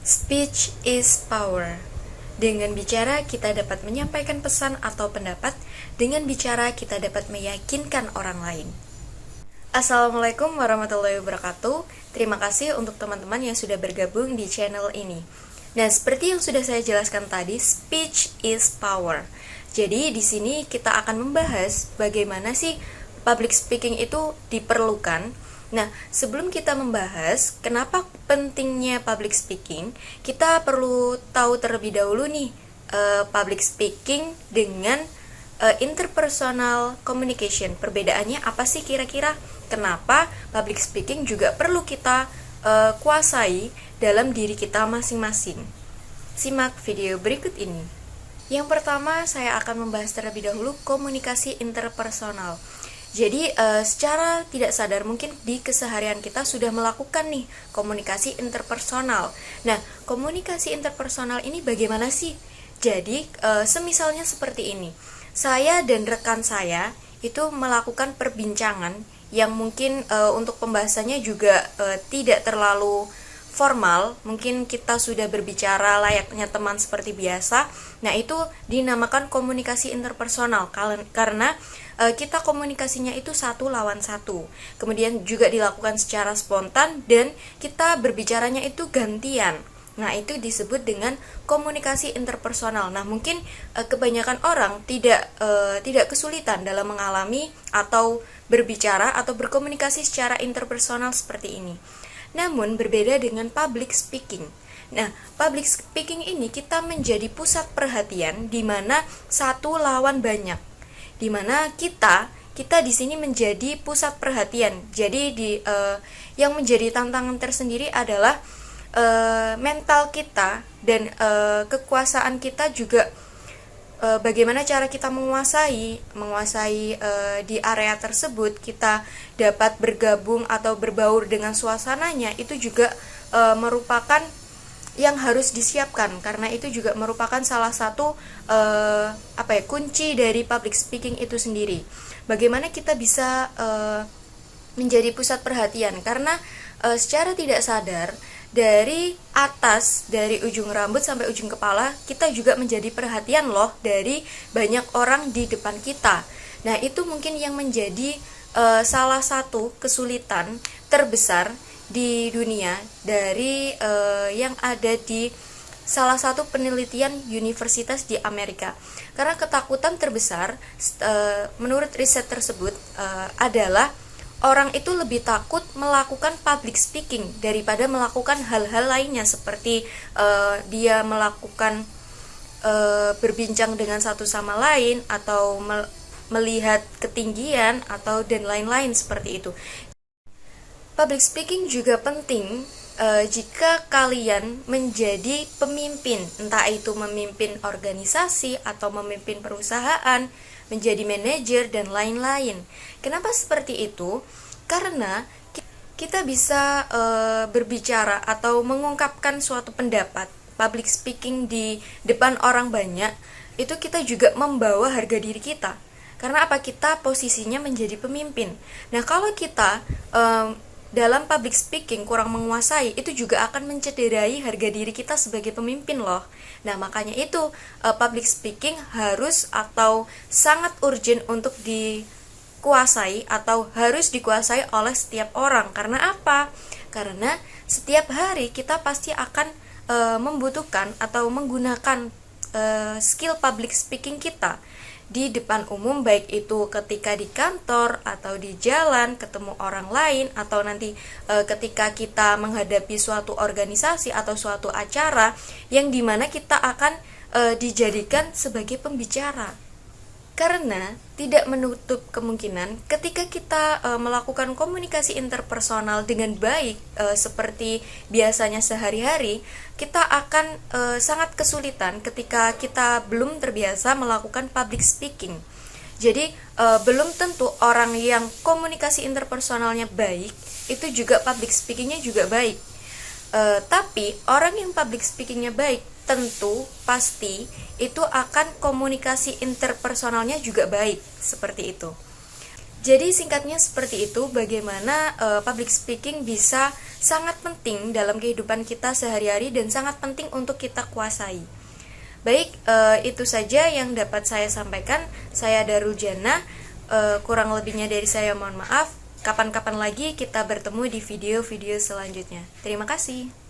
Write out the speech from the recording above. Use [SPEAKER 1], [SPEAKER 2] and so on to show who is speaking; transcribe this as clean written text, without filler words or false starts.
[SPEAKER 1] Speech is power. Dengan bicara kita dapat menyampaikan pesan atau pendapat. Dengan bicara kita dapat meyakinkan orang lain. Assalamualaikum warahmatullahi wabarakatuh. Terima kasih untuk teman-teman yang sudah bergabung di channel ini. Nah, seperti yang sudah saya jelaskan tadi, speech is power. Jadi di sini kita akan membahas bagaimana sih public speaking itu diperlukan. Nah, sebelum kita membahas kenapa pentingnya public speaking, kita perlu tahu terlebih dahulu nih public speaking dengan interpersonal communication. Perbedaannya apa sih kira-kira? Kenapa public speaking juga perlu kita kuasai dalam diri kita masing-masing? Simak video berikut ini. Yang pertama, saya akan membahas terlebih dahulu komunikasi interpersonal. Jadi secara tidak sadar mungkin di keseharian kita sudah melakukan nih komunikasi interpersonal. Nah, komunikasi interpersonal ini bagaimana sih? Jadi semisalnya seperti ini. Saya dan rekan saya itu melakukan perbincangan yang mungkin untuk pembahasannya juga tidak terlalu formal, mungkin kita sudah berbicara layaknya teman seperti biasa. Nah, itu dinamakan komunikasi interpersonal karena kita komunikasinya itu satu lawan satu. Kemudian juga dilakukan secara spontan dan kita berbicaranya itu gantian. Nah, itu disebut dengan komunikasi interpersonal. Nah, mungkin kebanyakan orang tidak kesulitan dalam mengalami atau berbicara atau berkomunikasi secara interpersonal seperti ini. Namun berbeda dengan public speaking. Nah, public speaking ini kita menjadi pusat perhatian di mana satu lawan banyak. Di mana kita di sini menjadi pusat perhatian. Jadi yang menjadi tantangan tersendiri adalah mental kita dan kekuasaan kita juga. Bagaimana cara kita menguasai di area tersebut, kita dapat bergabung atau berbaur dengan suasananya, itu juga merupakan yang harus disiapkan, karena itu juga merupakan salah satu kunci dari public speaking itu sendiri. Bagaimana kita bisa menjadi pusat perhatian, karena secara tidak sadar dari atas, dari ujung rambut sampai ujung kepala, kita juga menjadi perhatian loh dari banyak orang di depan kita. Nah, itu mungkin yang menjadi salah satu kesulitan terbesar di dunia dari yang ada di salah satu penelitian universitas di Amerika. Karena ketakutan terbesar menurut riset tersebut adalah orang itu lebih takut melakukan public speaking daripada melakukan hal-hal lainnya seperti dia melakukan berbincang dengan satu sama lain atau melihat ketinggian atau dan lain-lain seperti itu. Public speaking juga penting jika kalian menjadi pemimpin, entah itu memimpin organisasi atau memimpin perusahaan, menjadi manajer dan lain-lain. Kenapa seperti itu? Karena kita bisa berbicara atau mengungkapkan suatu pendapat. Public speaking di depan orang banyak, itu kita juga membawa harga diri kita. Karena apa? Kita posisinya menjadi pemimpin. Nah, kalau kita dalam public speaking kurang menguasai, itu juga akan mencederai harga diri kita sebagai pemimpin loh. Nah, makanya itu public speaking harus atau sangat urgent untuk dikuasai atau harus dikuasai oleh setiap orang. Karena apa? Karena setiap hari kita pasti akan membutuhkan atau menggunakan skill public speaking kita di depan umum, baik itu ketika di kantor atau di jalan ketemu orang lain, atau nanti ketika kita menghadapi suatu organisasi atau suatu acara yang dimana kita akan dijadikan sebagai pembicara. Karena tidak menutup kemungkinan ketika kita melakukan komunikasi interpersonal dengan baik seperti biasanya sehari-hari, kita akan sangat kesulitan ketika kita belum terbiasa melakukan public speaking. Jadi belum tentu orang yang komunikasi interpersonalnya baik itu juga public speakingnya juga baik. Tapi orang yang public speakingnya baik tentu pasti itu akan komunikasi interpersonalnya juga baik, seperti itu. Jadi singkatnya seperti itu, bagaimana public speaking bisa sangat penting dalam kehidupan kita sehari-hari dan sangat penting untuk kita kuasai. Baik, itu saja yang dapat saya sampaikan. Saya Darul Jannah. Kurang lebihnya dari saya mohon maaf. Kapan-kapan lagi kita bertemu di video-video selanjutnya. Terima kasih.